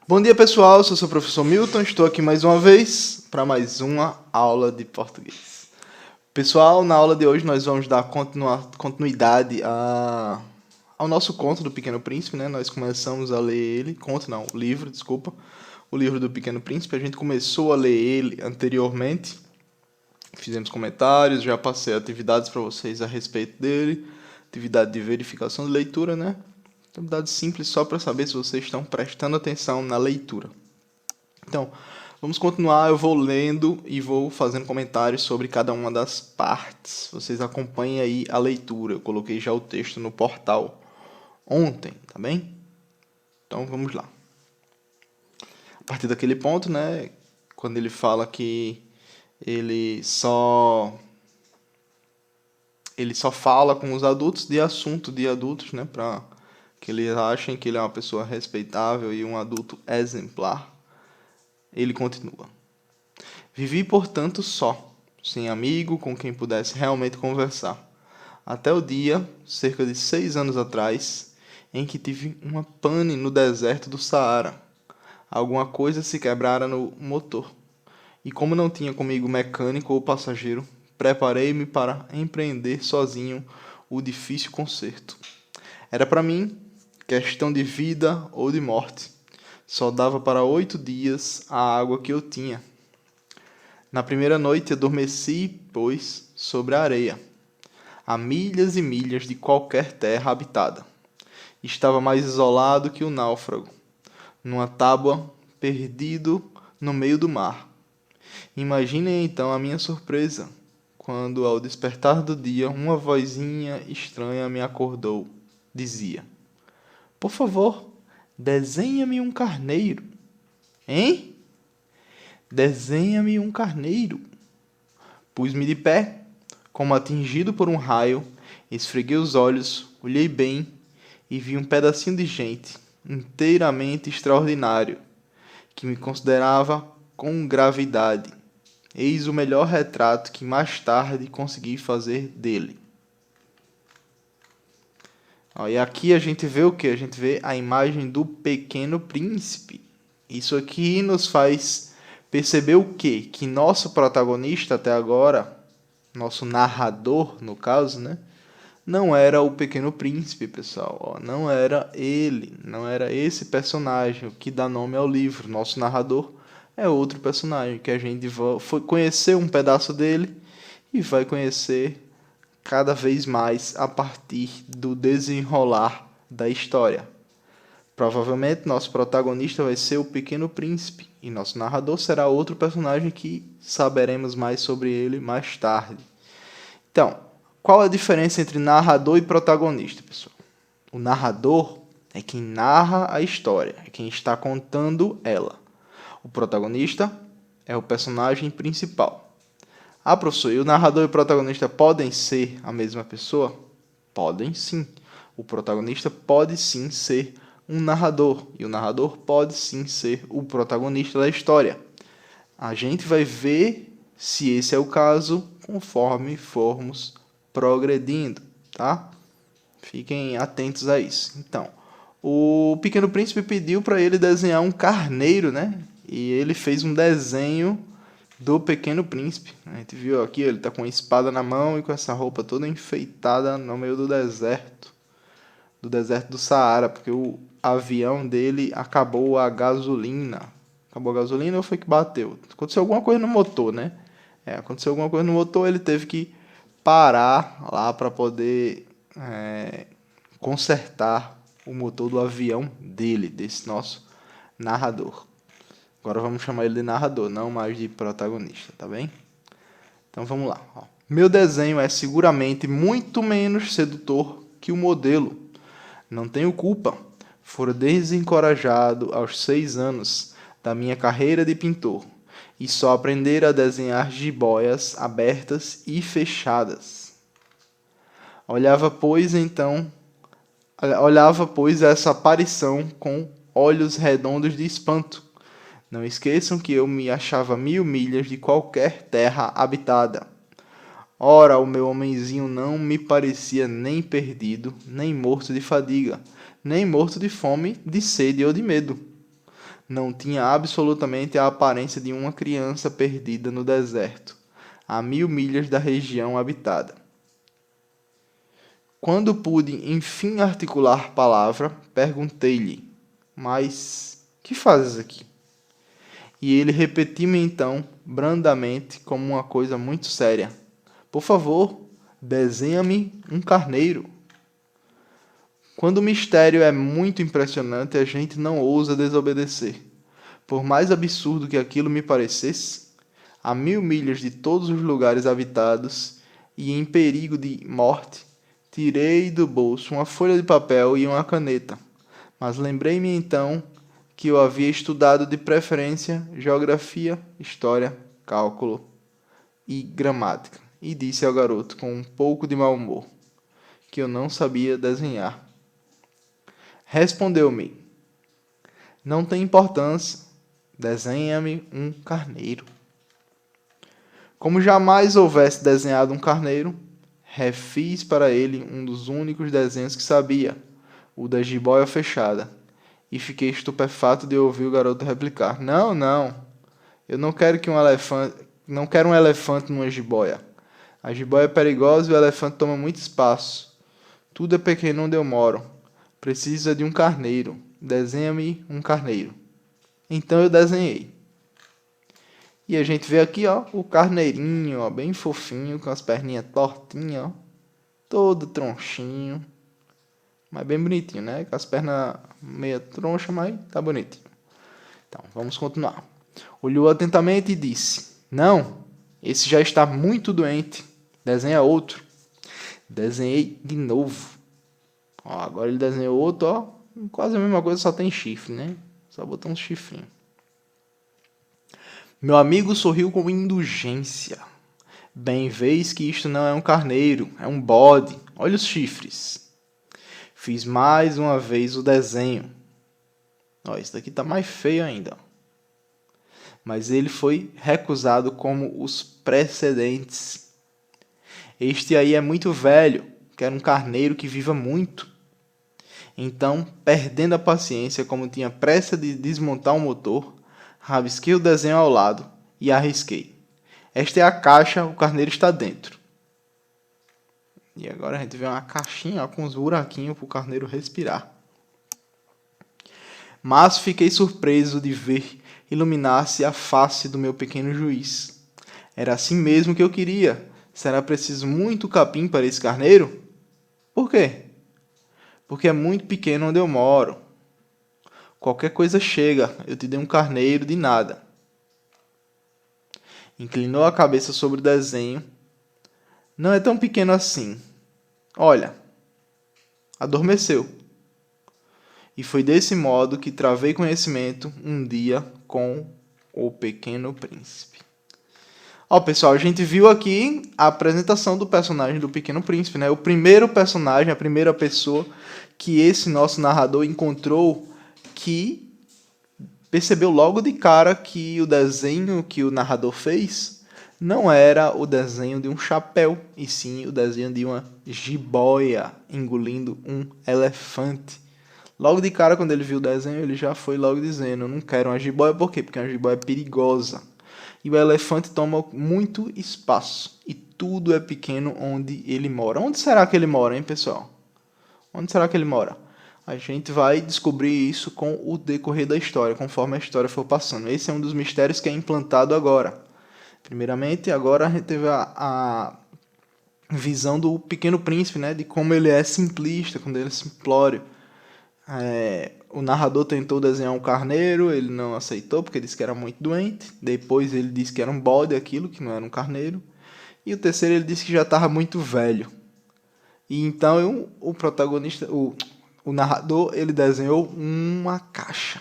Bom dia, pessoal. Eu sou seu professor Milton. Estou aqui mais uma vez para mais uma aula de português. Pessoal, na aula de hoje nós vamos dar continuidade ao nosso conto do Pequeno Príncipe, né? Nós começamos a ler ele, o livro, desculpa, o livro do Pequeno Príncipe. A gente começou a ler ele anteriormente, fizemos comentários, já passei atividades para vocês a respeito dele, atividade de verificação de leitura, né? Atividade simples só para saber se vocês estão prestando atenção na leitura. Então, vamos continuar. Eu vou lendo e vou fazendo comentários sobre cada uma das partes. Vocês acompanhem aí a leitura. Eu coloquei já o texto no portal ontem, tá bem? Então, vamos lá. A partir daquele ponto, né, quando ele fala que ele só fala com os adultos de assunto de adultos, né, para que eles achem que ele é uma pessoa respeitável e um adulto exemplar. Ele continua. Vivi, portanto, só, sem amigo com quem pudesse realmente conversar. Até o dia, cerca de 6 anos atrás, em que tive uma pane no deserto do Saara. Alguma coisa se quebrara no motor. E como não tinha comigo mecânico ou passageiro, preparei-me para empreender sozinho o difícil conserto. Era para mim questão de vida ou de morte. Só dava para 8 dias a água que eu tinha. Na primeira noite adormeci, pois, sobre a areia, a milhas e milhas de qualquer terra habitada. Estava mais isolado que o náufrago, numa tábua, perdido no meio do mar. Imaginem então a minha surpresa, quando ao despertar do dia uma vozinha estranha me acordou. Dizia: "Por favor, desenha-me um carneiro." Hein? Desenha-me um carneiro. Pus-me de pé, como atingido por um raio, esfreguei os olhos, olhei bem e vi um pedacinho de gente, inteiramente extraordinário, que me considerava com gravidade. Eis o melhor retrato que mais tarde consegui fazer dele. E aqui a gente vê o que? A gente vê a imagem do Pequeno Príncipe. Isso aqui nos faz perceber o quê? Que nosso protagonista até agora, nosso narrador no caso, né? Não era o Pequeno Príncipe, pessoal. Não era ele, não era esse personagem, o que dá nome ao livro. Nosso narrador é outro personagem, que a gente vai conhecer um pedaço dele e vai conhecer cada vez mais a partir do desenrolar da história. Provavelmente nosso protagonista vai ser o Pequeno Príncipe e nosso narrador será outro personagem que saberemos mais sobre ele mais tarde. Então, qual a diferença entre narrador e protagonista, pessoal? O narrador é quem narra a história, é quem está contando ela. O protagonista é o personagem principal. Ah, professor, e o narrador e o protagonista podem ser a mesma pessoa? Podem sim. O protagonista pode sim ser um narrador, e o narrador pode sim ser o protagonista da história. A gente vai ver se esse é o caso conforme formos progredindo, tá? Fiquem atentos a isso. Então, o Pequeno Príncipe pediu para ele desenhar um carneiro, né? E ele fez um desenho do Pequeno Príncipe. A gente viu aqui, ele está com uma espada na mão e com essa roupa toda enfeitada no meio do deserto do Saara, porque o avião dele acabou a gasolina. Acabou a gasolina ou foi que bateu? Aconteceu alguma coisa no motor, né? Aconteceu alguma coisa no motor, ele teve que parar lá para poder consertar o motor do avião dele, desse nosso narrador. Agora vamos chamar ele de narrador, não mais de protagonista, tá bem? Então vamos lá. Meu desenho é seguramente muito menos sedutor que o modelo. Não tenho culpa. Fora desencorajado aos 6 anos da minha carreira de pintor e só aprender a desenhar jiboias abertas e fechadas. Olhava, pois, essa aparição com olhos redondos de espanto. Não esqueçam que eu me achava 1000 milhas de qualquer terra habitada. Ora, o meu homenzinho não me parecia nem perdido, nem morto de fadiga, nem morto de fome, de sede ou de medo. Não tinha absolutamente a aparência de uma criança perdida no deserto, a 1000 milhas da região habitada. Quando pude enfim articular palavra, perguntei-lhe: Mas que fazes aqui? E ele repetiu-me então, brandamente, como uma coisa muito séria: Por favor, desenha-me um carneiro. Quando o mistério é muito impressionante, a gente não ousa desobedecer. Por mais absurdo que aquilo me parecesse, a 1000 milhas de todos os lugares habitados e em perigo de morte, tirei do bolso uma folha de papel e uma caneta. Mas lembrei-me então que eu havia estudado de preferência geografia, história, cálculo e gramática, e disse ao garoto com um pouco de mau humor que eu não sabia desenhar. Respondeu-me: Não tem importância, desenha-me um carneiro. Como jamais houvesse desenhado um carneiro, refiz para ele um dos únicos desenhos que sabia, o da jiboia fechada, e fiquei estupefato de ouvir o garoto replicar: Não, não, eu não quero um elefante numa jiboia. A jiboia é perigosa e o elefante toma muito espaço. Tudo é pequeno onde eu moro. Precisa de um carneiro. Desenha-me um carneiro. Então eu desenhei. E a gente vê aqui, ó, o carneirinho, ó, bem fofinho, com as perninhas tortinhas, ó, todo tronchinho, mas bem bonitinho, né? Com as pernas meio troncha, mas tá bonitinho. Então, vamos continuar. Olhou atentamente e disse: Não, esse já está muito doente. Desenha outro. Desenhei de novo. Ó, agora ele desenhou outro, ó, quase a mesma coisa, só tem chifre, né? Só botou uns chifrinhos. Meu amigo sorriu com indulgência. Bem, vês que isto não é um carneiro, é um bode. Olha os chifres. Fiz mais uma vez o desenho. Ó, esse daqui tá mais feio ainda. Mas ele foi recusado como os precedentes. Este aí é muito velho, quero um carneiro que viva muito. Então, perdendo a paciência, como tinha pressa de desmontar o motor, rabisquei o desenho ao lado e arrisquei. Esta é a caixa, o carneiro está dentro. E agora a gente vê uma caixinha ó, com uns buraquinhos para o carneiro respirar. Mas fiquei surpreso de ver iluminar-se a face do meu pequeno juiz. Era assim mesmo que eu queria. Será preciso muito capim para esse carneiro? Por quê? Porque é muito pequeno onde eu moro. Qualquer coisa chega, eu te dei um carneiro de nada. Inclinou a cabeça sobre o desenho. Não é tão pequeno assim. Olha, adormeceu. E foi desse modo que travei conhecimento um dia com o Pequeno Príncipe. Ó, pessoal, a gente viu aqui a apresentação do personagem do Pequeno Príncipe, né? O primeiro personagem, a primeira pessoa que esse nosso narrador encontrou, que percebeu logo de cara que o desenho que o narrador fez não era o desenho de um chapéu, e sim o desenho de uma jiboia engolindo um elefante. Logo de cara, quando ele viu o desenho, ele já foi logo dizendo: Eu não quero uma jiboia, por quê? Porque uma jiboia é perigosa. E o elefante toma muito espaço. E tudo é pequeno onde ele mora. Onde será que ele mora, hein, pessoal? Onde será que ele mora? A gente vai descobrir isso com o decorrer da história, conforme a história for passando. Esse é um dos mistérios que é implantado agora. Primeiramente, agora a gente teve a visão do Pequeno Príncipe, né? De como ele é simplista, quando ele é simplório. O narrador tentou desenhar um carneiro, ele não aceitou porque disse que era muito doente. Depois ele disse que era um bode aquilo, que não era um carneiro. E o terceiro ele disse que já estava muito velho. E então o protagonista, o narrador, ele desenhou uma caixa.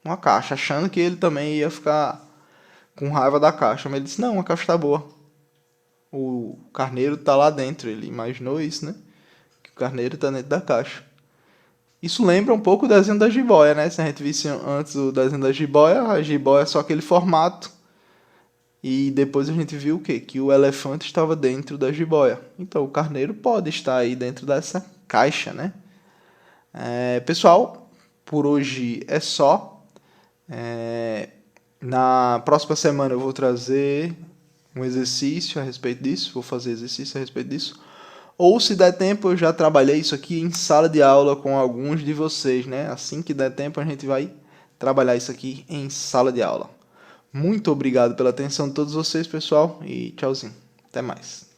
Uma caixa, achando que ele também ia ficar com raiva da caixa. Mas ele disse, não, a caixa está boa. O carneiro está lá dentro. Ele imaginou isso, né? Que o carneiro está dentro da caixa. Isso lembra um pouco o desenho da jiboia, né? Se a gente visse antes o desenho da jiboia, a jiboia é só aquele formato. E depois a gente viu o quê? Que o elefante estava dentro da jiboia. Então o carneiro pode estar aí dentro dessa caixa, né? Pessoal, por hoje é só. Na próxima semana eu vou trazer um exercício a respeito disso, vou fazer exercício a respeito disso. Ou, se der tempo, eu já trabalhei isso aqui em sala de aula com alguns de vocês, né? Assim que der tempo, a gente vai trabalhar isso aqui em sala de aula. Muito obrigado pela atenção de todos vocês, pessoal, e tchauzinho. Até mais.